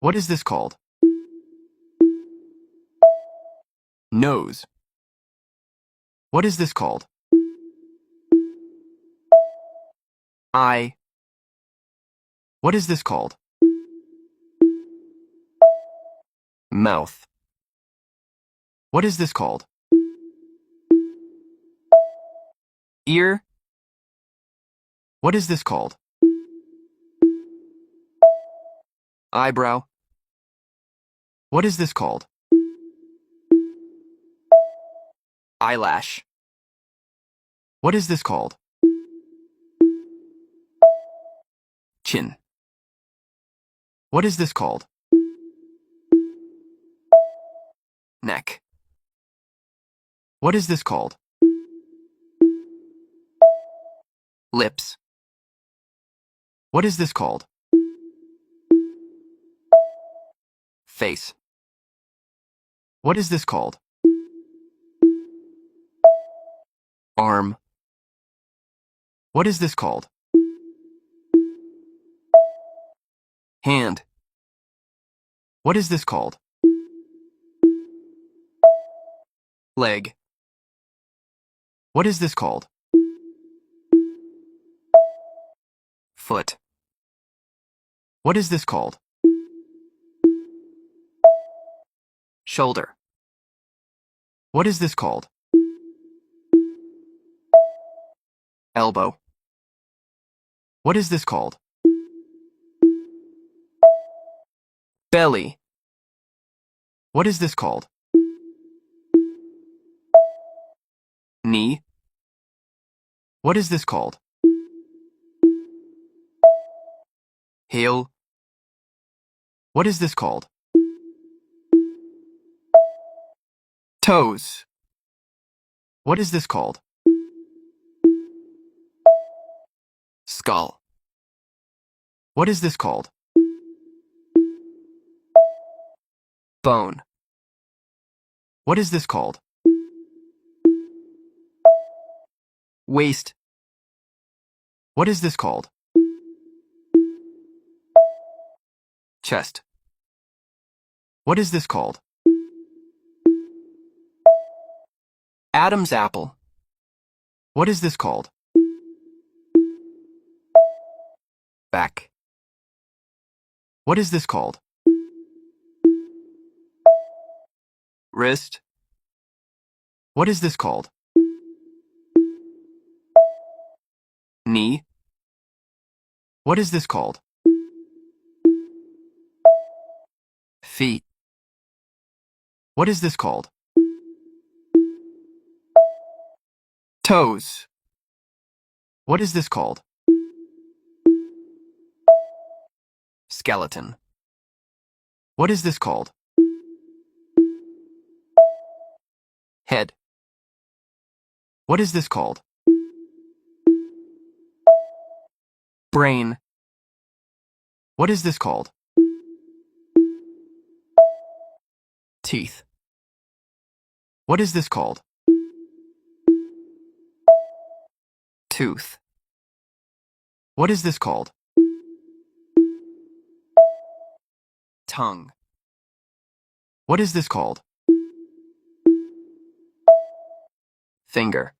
What is this called? Nose. What is this called? Eye. What is this called? Mouth. What is this called? Ear. What is this called? Eyebrow. What is this called? Eyelash. What is this called? Chin. What is this called? Neck. What is this called? Lips. What is this called? Face. What is this called? Arm. What is this called? Hand. What is this called? Leg. What is this called? Foot. What is this called? Shoulder. What is this called? Elbow. What is this called? Belly. What is this called? Knee. What is this called? Heel. What is this called? Toes. What is this called? Skull. What is this called? Bone. What is this called? Waist. What is this called? Chest. What is this called? Adam's apple. What is this called? Back. What is this called? Wrist. What is this called? Knee. What is this called? Feet. What is this called? Toes. What is this called? Skeleton. What is this called? Head. What is this called? Brain. What is this called? Teeth. What is this called? Tooth. What is this called? Tongue. What is this called? Finger.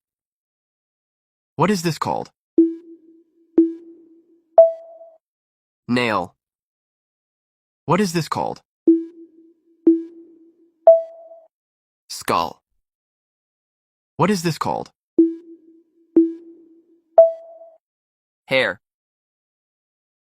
What is this called? Nail. What is this called? Skull. What is this called? Hair.